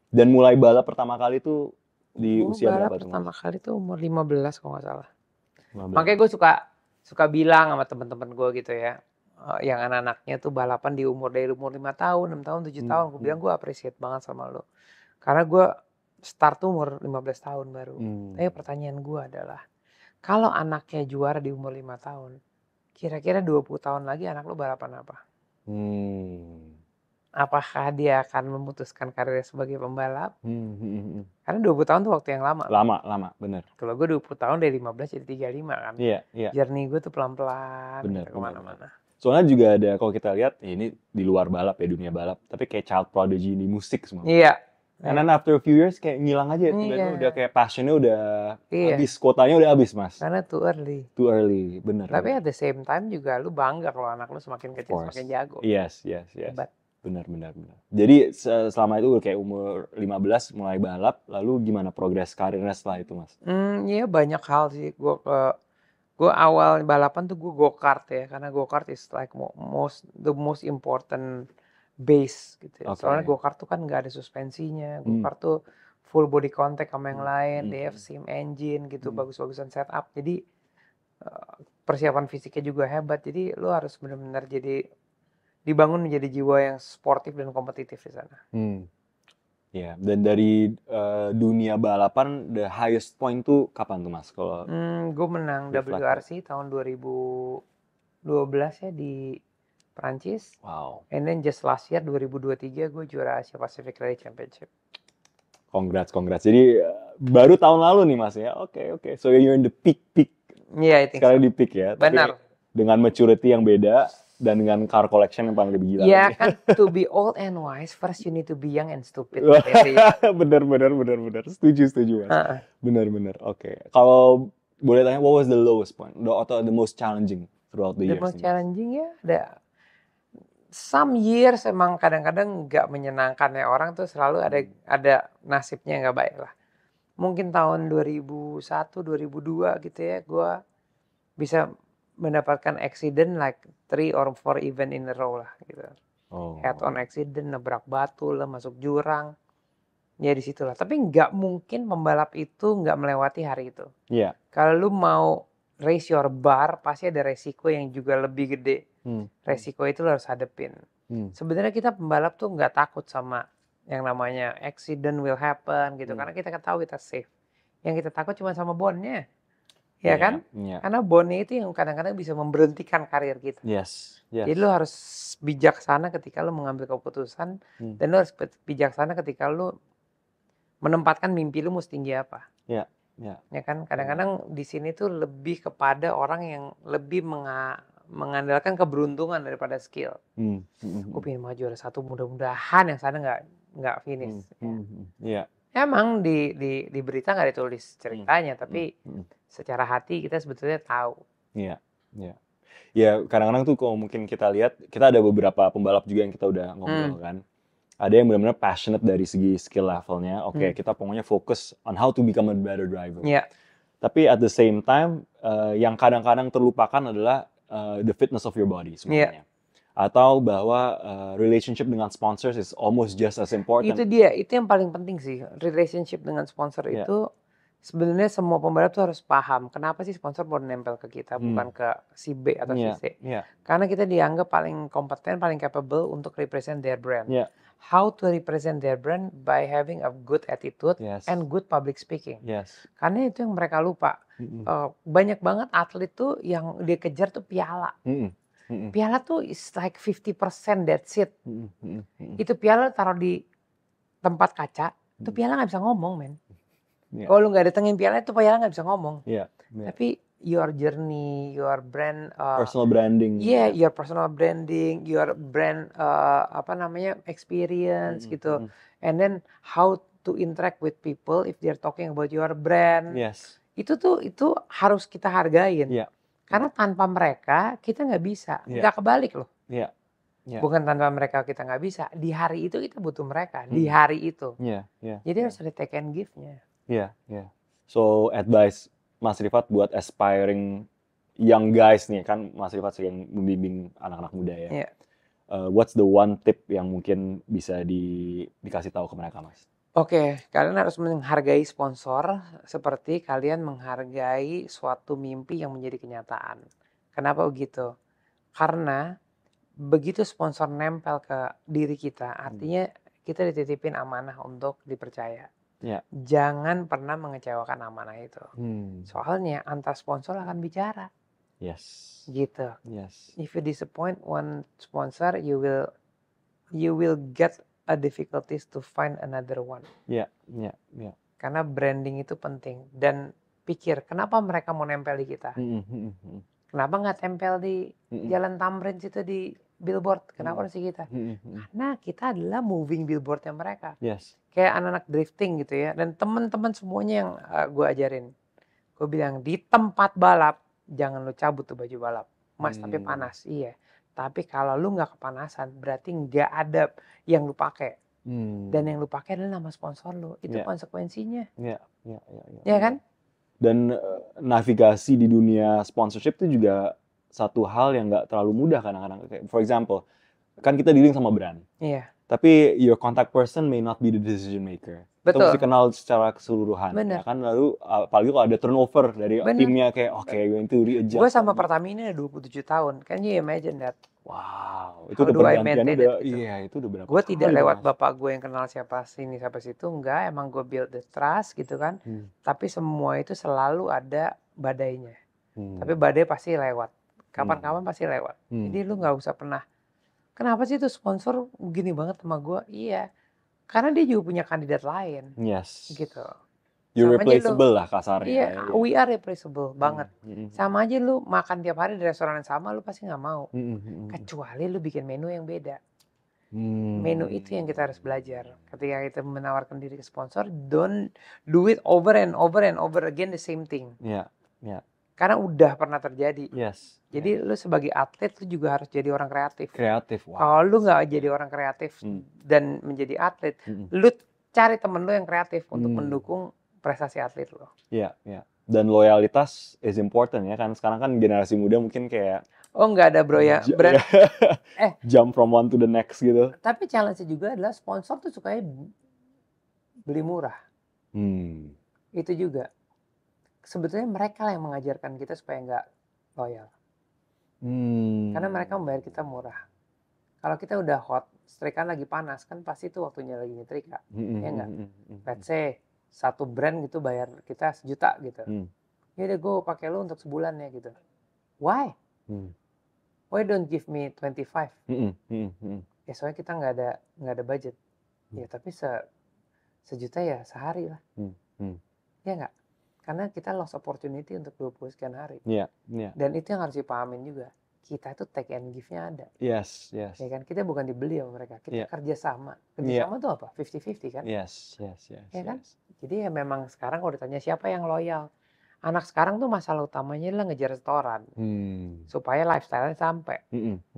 Dan mulai balap pertama kali itu di usia balap berapa tuh? pertama kali tuh umur 15 kalau nggak salah. 15. Makanya gue suka bilang sama teman-teman gue gitu ya. yang anak-anaknya tuh balapan di dari umur 5 tahun, 6 tahun, 7 tahun. Gue bilang gue appreciate banget sama lo. Karena gue start tuh umur 15 tahun baru. Tapi pertanyaan gue adalah, kalau anaknya juara di umur 5 tahun, kira-kira 20 tahun lagi anak lo balapan apa? Apakah dia akan memutuskan karirnya sebagai pembalap? Karena 20 tahun tuh waktu yang lama. Lama, bener. Kalau gue 20 tahun dari 15 jadi 35 kan. Iya. Journey gue tuh pelan-pelan Bener. gitu kemana-mana. Soalnya juga ada, kalau kita lihat, ini di luar balap ya, dunia balap. Tapi kayak child prodigy di musik semua. Iya. And then after a few years kayak ngilang aja. Tiba-tiba udah kayak passionnya udah habis, kuotanya udah habis, Mas. Karena too early. Too early, bener. Tapi at the same time juga lu bangga kalau anak lu semakin kecil semakin jago. Yes. Hebat. Benar. Jadi selama itu kayak umur 15 mulai balap, lalu gimana progres karirnya setelah itu, Mas? Iya banyak hal sih. Gue awal balapan tuh gue go-kart ya, karena go-kart is like the most important base gitu ya. Soalnya go-kart tuh kan nggak ada suspensinya, go-kart tuh full body contact sama yang lain, they have sim engine gitu, bagus-bagusan setup. Jadi persiapan fisiknya juga hebat. Jadi lu harus benar-benar dibangun menjadi jiwa yang sportif dan kompetitif di sana. Ya, dan dari dunia balapan, the highest point tuh kapan tuh, Mas? Kalau gue menang WRC tahun 2012 ya di Prancis. Wow. And then just last year 2023 gue juara Asia Pacific Rally Championship. Congrats. Jadi baru tahun lalu nih, Mas ya. Oke. So you're in the peak. Iya, I think sekarang di peak ya. Benar. Tapi dengan maturity yang beda dan dengan car collection yang paling lebih gila. Iya kan, to be old and wise, first you need to be young and stupid. Bener. Setuju, Mas. Bener. Oke. Kalau boleh tanya, what was the lowest point? Atau the most challenging throughout the years? The most challenging ya, some years emang kadang-kadang nggak menyenangkan ya. Orang tuh selalu ada nasibnya nggak baik lah. Mungkin tahun 2001, 2002 gitu ya, gue bisa mendapatkan accident like 3 or 4 event in a row lah gitu. Head on accident, nabrak batu lah, masuk jurang. Ya di situlah. Tapi nggak mungkin pembalap itu nggak melewati hari itu. Iya. Kalau lu mau raise your bar, pasti ada resiko yang juga lebih gede. Resiko itu lu harus hadepin. Sebenarnya kita pembalap tuh nggak takut sama yang namanya accident will happen gitu. Karena kita tahu kita safe. Yang kita takut cuma sama bondnya. Ya kan? Karena bondnya itu yang kadang-kadang bisa memberhentikan karir kita. Yes. Jadi lu harus bijaksana ketika lu mengambil keputusan. Dan lu harus bijaksana ketika lu menempatkan mimpi lu mau setinggi apa. Ya kan? Kadang-kadang di sini tuh lebih kepada orang yang lebih mengandalkan keberuntungan daripada skill. Gue pengen mau juara 1, mudah-mudahan yang sana nggak finish. Emang di berita nggak ditulis ceritanya, tapi secara hati kita sebetulnya tahu. Ya kadang-kadang tuh kalau mungkin kita lihat, kita ada beberapa pembalap juga yang kita udah ngobrol kan. Ada yang benar-benar passionate dari segi skill levelnya. Oke, kita pokoknya fokus on how to become a better driver. Tapi at the same time, yang kadang-kadang terlupakan adalah the fitness of your body sebenarnya. Atau bahwa relationship dengan sponsors is almost just as important. Itu yang paling penting sih. Relationship dengan sponsor itu sebenarnya semua pembalap tuh harus paham. Kenapa sih sponsor mau nempel ke kita, bukan ke si B atau si C. Karena kita dianggap paling kompeten, paling capable untuk represent their brand. How to represent their brand by having a good attitude and good public speaking. Karena itu yang mereka lupa. Banyak banget atlet tuh yang dia kejar tuh piala. Piala tuh is like 50% that's it. Itu piala taruh di tempat kaca, itu piala nggak bisa ngomong, men. Kalau lu nggak datengin piala itu piala nggak bisa ngomong. Tapi your journey, your brand, personal branding. Your personal branding, your brand experience gitu. And then how to interact with people if they're talking about your brand. Itu harus kita hargain. Karena tanpa mereka kita nggak bisa, nggak kebalik loh. Bukan tanpa mereka kita nggak bisa. Di hari itu kita butuh mereka. Di hari itu. Jadi harus ada take and give-nya. So advice Mas Rifat buat aspiring young guys nih, kan Mas Rifat sering membimbing anak-anak muda ya. What's the one tip yang mungkin bisa dikasih tahu ke mereka, Mas? Oke, kalian harus menghargai sponsor seperti kalian menghargai suatu mimpi yang menjadi kenyataan. Kenapa begitu? Karena begitu sponsor nempel ke diri kita, artinya kita dititipin amanah untuk dipercaya. Ya. Jangan pernah mengecewakan amanah itu. Hmm. Soalnya antar sponsor akan bicara. Yes. Gitu. Yes. If you disappoint one sponsor, you will get a difficulties to find another one. Ya. Karena branding itu penting. Dan pikir, kenapa mereka mau nempel di kita? Kenapa nggak tempel di Jalan Tamrin situ di billboard? Kenapa harus di kita? Karena kita adalah moving billboardnya mereka. Yes. Kayak anak-anak drifting gitu ya. Dan teman-teman semuanya yang gue ajarin. Gue bilang, di tempat balap, jangan lu cabut tuh baju balap. Mas, tapi panas. Iya. Tapi kalau lu nggak kepanasan, berarti nggak ada yang lu pakai. Dan yang lu pakai adalah nama sponsor lu. Itu konsekuensinya. Ya kan? Dan navigasi di dunia sponsorship itu juga satu hal yang nggak terlalu mudah kadang-kadang. For example, kan kita dealing sama brand. Iya. Tapi your contact person may not be the decision maker. Kita Betul. mesti kenal secara keseluruhan. Bener. Ya kan, lalu apalagi kalau ada turnover dari Bener. timnya kayak going to readjust. Gue sama Pertamina 27 tahun. Can you imagine that? Wow, itu How udah do I pergantiannya maintain udah, it, gitu? iya itu udah berapa Gue kali tidak tuh, lewat Mas? bapak gue yang kenal siapa sini siapa situ, enggak. Emang gue build the trust gitu kan. Tapi semua itu selalu ada badainya. Tapi badai pasti lewat. Kapan-kapan pasti lewat. Jadi lu nggak usah pernah. Kenapa sih tuh sponsor gini banget sama gue? Iya, karena dia juga punya kandidat lain. Yes. Gitu. You're Sama aja replaceable lah kasarnya. Iya, ya. we are replaceable banget. Sama aja lu makan tiap hari di restoran yang sama, lu pasti nggak mau. Kecuali lu bikin menu yang beda. Menu itu yang kita harus belajar. Ketika kita menawarkan diri ke sponsor, don't do it over and over and over again the same thing. Iya. Karena udah pernah terjadi. Yes. Jadi lu sebagai atlet, lu juga harus jadi orang kreatif. Kreatif. Wow. Kalau lu nggak jadi orang kreatif dan menjadi atlet, lu cari temen lu yang kreatif untuk mendukung prestasi atlet lu. Iya. Dan loyalitas is important ya kan. Sekarang kan generasi muda mungkin kayak Oh nggak ada bro ya, brand. jump from one to the next gitu. Tapi challenge juga adalah sponsor tuh sukanya beli murah. Itu juga. Sebetulnya mereka lah yang mengajarkan kita supaya nggak loyal. Karena mereka membayar kita murah. Kalau kita udah hot, setrikaan lagi panas, kan pasti itu waktunya lagi nyetrika. Ya nggak? Let's say, satu brand gitu bayar kita 1 juta gitu. Ya udah gue pakai lu untuk sebulan ya gitu. Why? Why don't give me 25? Ya soalnya kita nggak ada budget. Ya tapi 1 juta ya sehari lah. Ya nggak? Karena kita lost opportunity untuk 20 sekian hari. Iya. Dan itu yang harus dipahamin juga. Kita itu take and give-nya ada. Yes. Ya kan? Kita bukan dibeli sama mereka. Kita kerjasama. Iya. Kerjasama itu apa? 50-50 kan? Yes. Ya kan? Jadi ya memang sekarang kalau ditanya siapa yang loyal. Anak sekarang tuh masalah utamanya adalah ngejar setoran. Supaya lifestyle-nya sampai.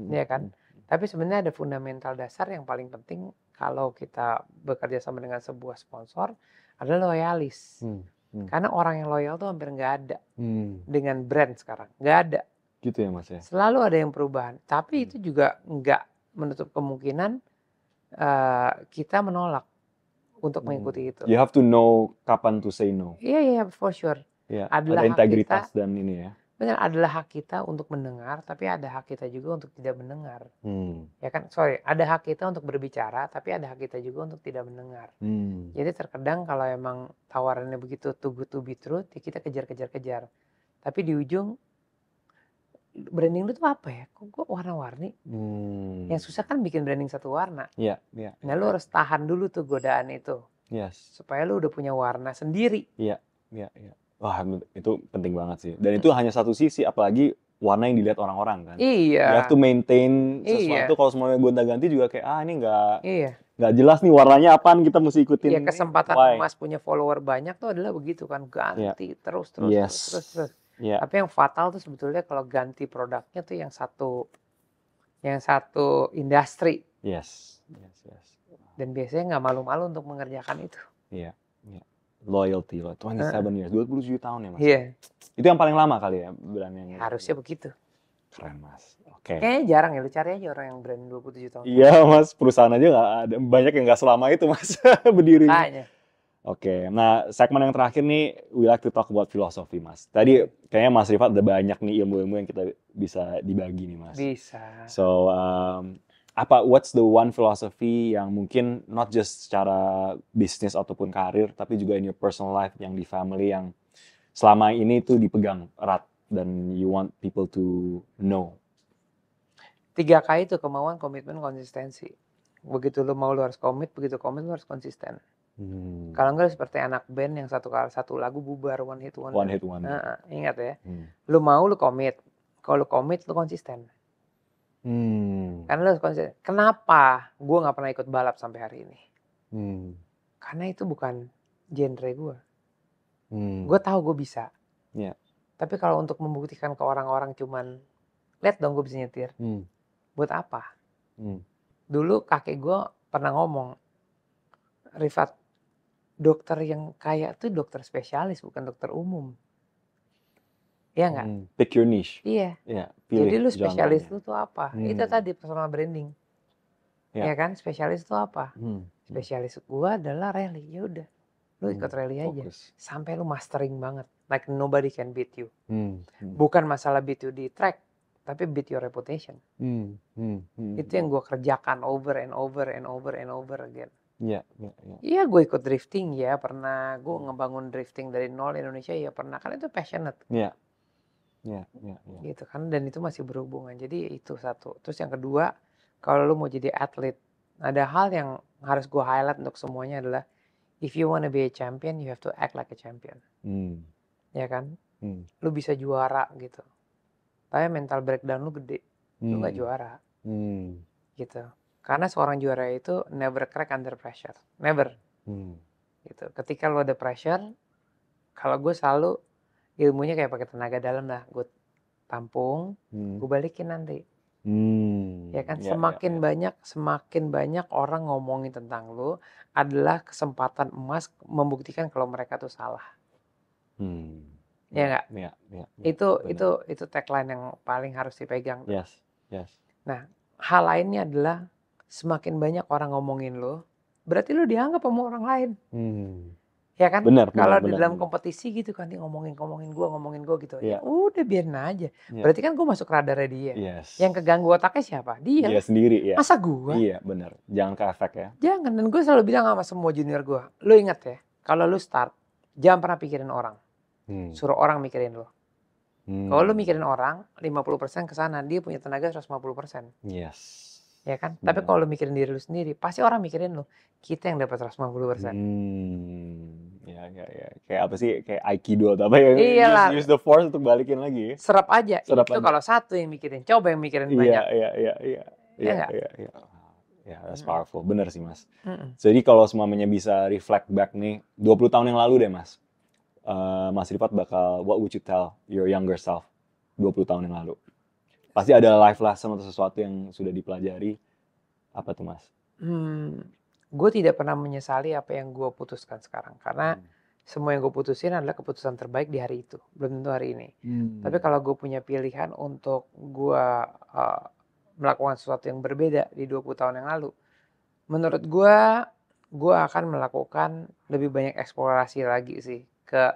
Ya kan? Tapi sebenarnya ada fundamental dasar yang paling penting kalau kita bekerja sama dengan sebuah sponsor adalah loyalis. Karena orang yang loyal tuh hampir nggak ada dengan brand sekarang. Nggak ada. Gitu ya Mas ya? Selalu ada yang perubahan. Tapi itu juga nggak menutup kemungkinan kita menolak untuk mengikuti itu. You have to know kapan to say no. Iya, for sure. Ya, Adalah ada hak integritas kita, dan ini ya. benar, adalah hak kita untuk mendengar, tapi ada hak kita juga untuk tidak mendengar. Ya kan? Sorry, ada hak kita untuk berbicara, tapi ada hak kita juga untuk tidak mendengar. Jadi terkadang kalau emang tawarannya begitu too good to be true, ya kita kejar. Tapi di ujung, branding lu tuh apa ya? Kok warna-warni? Yang susah kan bikin branding satu warna. Iya. Nah lu harus tahan dulu tuh godaan itu. Yes. Supaya lu udah punya warna sendiri. Iya. Wah, itu penting banget sih. Dan itu hanya satu sisi, apalagi warna yang dilihat orang-orang kan. Iya. You have to maintain sesuatu. Kalau semuanya gonta-ganti juga kayak ini nggak jelas nih warnanya apaan, kita mesti ikutin. Iya, kesempatan Mas punya follower banyak tuh adalah begitu kan, ganti terus. Yeah. Tapi yang fatal tuh sebetulnya kalau ganti produknya tuh yang satu industri. Yes. Dan biasanya nggak malu-malu untuk mengerjakan itu. Iya. Loyalty, 27 years, 27 tahun ya Mas. Iya. Itu yang paling lama kali ya brand yang. Harusnya begitu. Keren Mas. Oke. Kayaknya jarang ya, lu cari aja orang yang brand 27 tahun. Iya Mas, perusahaan aja nggak ada, banyak yang nggak selama itu Mas berdiri. Makanya. Oke, nah segmen yang terakhir nih, we like to talk about philosophy, Mas. Tadi kayaknya Mas Rifat ada banyak nih ilmu-ilmu yang kita bisa dibagi nih, Mas. Bisa. So, what's the one philosophy yang mungkin not just secara bisnis ataupun karir, tapi juga in your personal life, yang di family, yang selama ini tuh dipegang erat dan you want people to know? 3K itu kemauan, komitmen, konsistensi. Begitu lu mau lu harus komit, begitu komit lu harus konsisten. Kalau enggak seperti anak band yang satu lagu bubar, one hit wonder. One hit wonder. Ingat ya, lu mau lu komit. Kalau lu komit lu konsisten. Karena lu harus konsisten. Kenapa gue nggak pernah ikut balap sampai hari ini? Karena itu bukan genre gue. Gue tahu gue bisa. Yeah. Tapi kalau untuk membuktikan ke orang-orang cuman, lihat dong gue bisa nyetir. Buat apa? Dulu kakek gue pernah ngomong, Rifat, dokter yang kaya tuh dokter spesialis, bukan dokter umum. Iya nggak? Pick your niche. Iya. Yeah, jadi lu spesialis lu tuh apa? Itu tadi personal branding. Yeah. Ya kan? Spesialis tuh apa? Spesialis gua adalah rally. Ya udah, lu ikut rally aja. Sampai lu mastering banget. Like nobody can beat you. Bukan masalah beat you di track, tapi beat your reputation. Itu yang gua kerjakan over and over and over and over again. Iya, gue ikut drifting ya pernah. Gue ngebangun drifting dari nol Indonesia ya pernah. Kan itu passionate. Gitu kan, dan itu masih berhubungan. Jadi itu satu. Terus yang kedua, kalau lu mau jadi atlet, ada hal yang harus gue highlight untuk semuanya adalah, if you wanna be a champion, you have to act like a champion. Ya kan? Lu bisa juara gitu. Tapi mental breakdown lu gede. Lu gak juara. Gitu. Karena seorang juara itu never crack under pressure. Never. Gitu. Ketika lu ada pressure, kalau gue selalu ilmunya kayak pakai tenaga dalam lah, gue tampung, gue balikin nanti. Ya kan, semakin banyak orang ngomongin tentang lu adalah kesempatan emas membuktikan kalau mereka tuh salah. Ya nggak? Itu tagline yang paling harus dipegang. Yes. Nah, hal lainnya adalah semakin banyak orang ngomongin lu, berarti lu dianggap sama orang lain. Ya kan? Kalau di dalam kompetisi gitu kan, dia ngomongin gue gitu. Ya udah biarin aja. Berarti kan gue masuk radarnya dia. Yang keganggu otaknya siapa? Dia sendiri. Masa gue? Iya benar. Jangan ke efek ya. Jangan. Dan gue selalu bilang sama semua junior gue, lu ingat ya, kalau lu start, jangan pernah pikirin orang. Suruh orang mikirin lu. Kalau lu mikirin orang, 50% ke sana, dia punya tenaga 150%. Yes. Ya kan? Tapi kalau lu mikirin diri lu sendiri, pasti orang mikirin lu. Kita yang dapat 150%. Ya. Kayak apa sih? Kayak Aikido atau apa ya? Iyalah. Use the force untuk balikin lagi. Serap aja. Itu kalau satu yang mikirin. Coba yang mikirin banyak. Iya. Ya, that's powerful. Bener sih, Mas. Jadi kalau semuanya bisa reflect back nih, 20 tahun yang lalu deh, Mas. Mas Rifat bakal, what would you tell your younger self 20 tahun yang lalu? Pasti ada life lesson atau sesuatu yang sudah dipelajari. Apa tuh, Mas? Gue tidak pernah menyesali apa yang gue putuskan sekarang. Karena semua yang gue putusin adalah keputusan terbaik di hari itu. Belum tentu hari ini. Tapi kalau gue punya pilihan untuk gue melakukan sesuatu yang berbeda di 20 tahun yang lalu, menurut gue akan melakukan lebih banyak eksplorasi lagi sih ke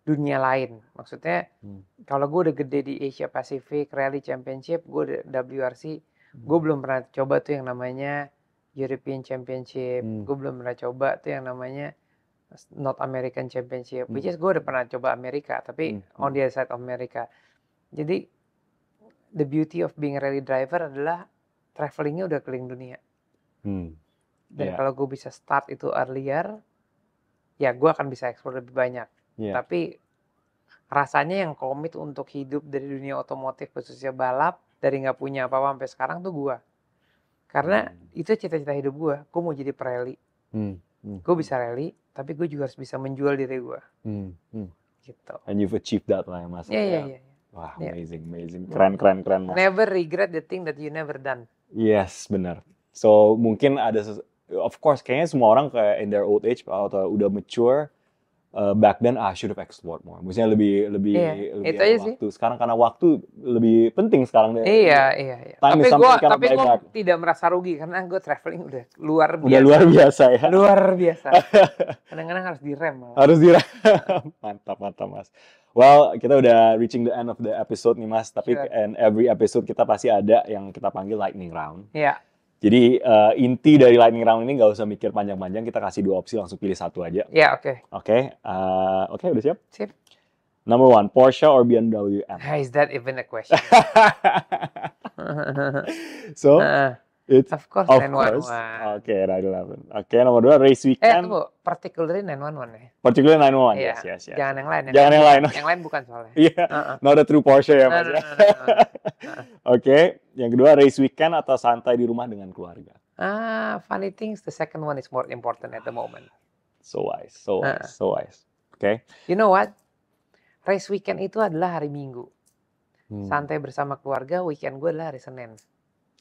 dunia lain. Maksudnya kalau gue udah gede di Asia Pacific Rally Championship, gue udah WRC, gue belum pernah coba tuh yang namanya European Championship, gue belum pernah coba tuh yang namanya North American Championship, which is gue udah pernah coba Amerika, tapi on the other side of America. Jadi the beauty of being a rally driver adalah travelingnya udah keliling dunia. Dan kalau gue bisa start itu earlier, ya gue akan bisa explore lebih banyak. Tapi rasanya yang komit untuk hidup dari dunia otomotif khususnya balap dari nggak punya apa-apa sampai sekarang tuh gue. Karena itu cita-cita hidup gue. Gue mau jadi perally. Gue bisa rally, tapi gue juga harus bisa menjual diri gue. Gitu. And you've achieved that lah, Mas. Iya. Wah, amazing. Keren, Mas. Never regret the thing that you never done. Yes, benar. So mungkin ada, of course, kayaknya semua orang kayak in their old age atau udah mature, back then I should have explored more. Maksudnya lebih Iya, lebih itu ada aja sih. waktu. Sekarang karena waktu lebih penting sekarang deh. Iya. Time is Tapi something gue you cannot buy back. tidak merasa rugi karena gue traveling udah luar Udah biasa. luar biasa ya. Luar biasa. Kadang-kadang harus direm malah. Harus mantap Mas. Well, kita udah reaching the end of the episode nih Mas. Tapi Sure. and every episode kita pasti ada yang kita panggil lightning round. Iya. Jadi inti dari lightning round ini nggak usah mikir panjang-panjang, kita kasih 2 opsi, langsung pilih satu aja. Iya, oke. Oke, udah siap? Sip. Number 1, Porsche or BMW M? Is that even a question? So, it's Of course, of 911. course. Oke, 911. Oke, nomor 2, race weekend. Tunggu. Particularly 911 ya? Particularly 911. Iya. Yes. Jangan yang lain. Jangan yang lain. Yang lain bukan soalnya. Iya, not a true Porsche ya Mas. No. ya. Oke, yang kedua, race weekend atau santai di rumah dengan keluarga? Funny things, the second one is more important at the moment. So wise. Oke. You know what? Race weekend itu adalah hari Minggu. Hmm. Santai bersama keluarga, weekend gue adalah hari Senin.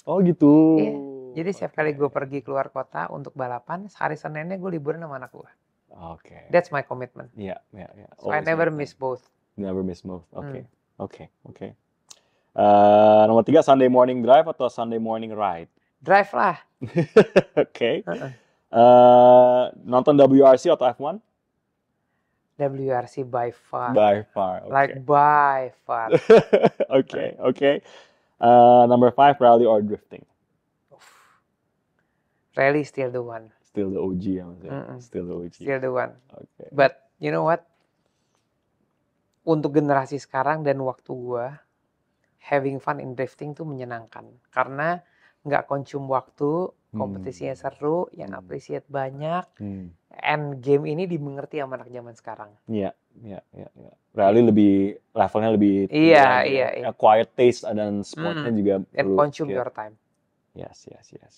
Oh gitu. Iya. Jadi setiap kali gue pergi keluar kota untuk balapan, hari Seninnya gue liburan sama anak gue. Oke. That's my commitment. Iya. So I never miss both. Never miss both. Oke. Nomor 3, Sunday morning drive atau Sunday morning ride? Drive lah. Oke. Nonton WRC atau F1? WRC by far. By far. Like by far. Oke. Number 5, rally or drifting? Rally still the one. Still the OG ya Mas. Still the OG. Still the one. Oke. But you know what? Untuk generasi sekarang dan waktu gua, having fun in drifting tuh menyenangkan. Karena nggak consume waktu, kompetisinya seru, yang appreciate banyak, and game ini dimengerti sama anak zaman sekarang. Iya. Rally levelnya lebih tinggi Iya, lagi ya. iya. Acquired taste dan sportnya juga And perlu consume skill. your time. Yes.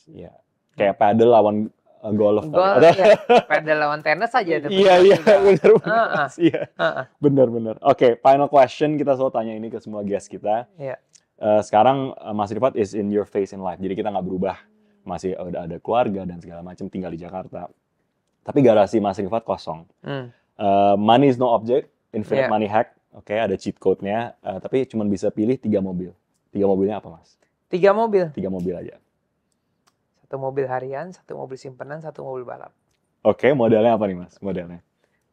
Iya. Kayak paddle lawan golf. Gol, ya, pedal lawan tenis aja. Iya, benar. Uh-uh. Iya, benar. Oke, final question, kita selalu tanya ini ke semua guest kita. Iya. Sekarang Mas Rifat is in your phase in life, jadi kita nggak berubah, masih ada keluarga dan segala macam, tinggal di Jakarta. Tapi garasi Mas Rifat kosong. Money is no object, infinite money hack. Oke, ada cheat code-nya, tapi cuma bisa pilih 3 mobil. 3 mobilnya apa Mas? 3 mobil. 3 mobil aja. 1 mobil harian, 1 mobil simpanan, 1 mobil balap. Oke, modelnya apa nih Mas? Modelnya?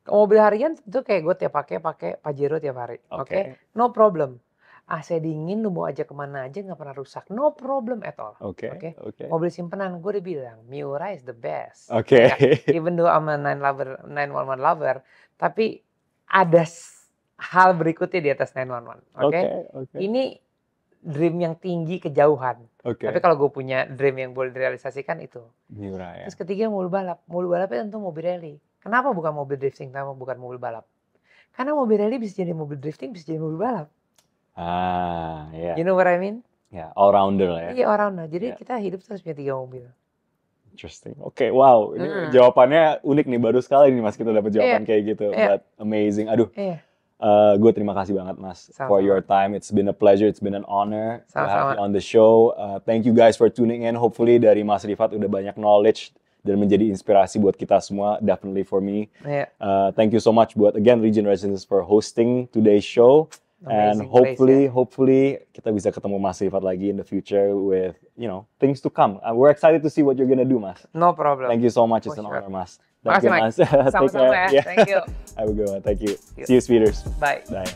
Mobil harian itu kayak gue tiap pakai Pajero tiap hari. Oke. No problem. AC dingin lu mau ajak kemana aja nggak pernah rusak. No problem at all. Oke. Mobil simpanan gue udah bilang Miura is the best. Oke. Ya, even though I'm a 911 lover, tapi ada hal berikutnya di atas 911. Oke. Ini dream yang tinggi kejauhan. Tapi kalau gue punya dream yang boleh direalisasikan itu. Miura ya. Terus ketiga mobil balap. Mobil balapnya tentu mobil rally. Kenapa bukan mobil drifting? Kenapa bukan mobil balap? Karena mobil rally bisa jadi mobil drifting, bisa jadi mobil balap. Ya. You know what I mean? Ya, all rounder lah ya. Iya, all rounder. Jadi kita hidup terus punya 3 mobil. Interesting. Oke, wow. Ini jawabannya unik nih. Baru sekali nih Mas kita dapat jawaban kayak gitu. But amazing. Aduh. Gue terima kasih banget Mas for your time. It's been a pleasure. It's been an honor to have you on the show. Thank you guys for tuning in. Hopefully dari Mas Rifat udah banyak knowledge dan menjadi inspirasi buat kita semua. Definitely for me. Thank you so much buat again Region Residence for hosting today's show. And hopefully kita bisa ketemu Mas Rifat lagi in the future with, things to come. We're excited to see what you're gonna do, Mas. No problem. Thank you so much. It's an honor, Mas. Thank you, Mas. Sama-sama ya. Thank you. Have a good one. Thank you. See you, speeders. Bye. Bye.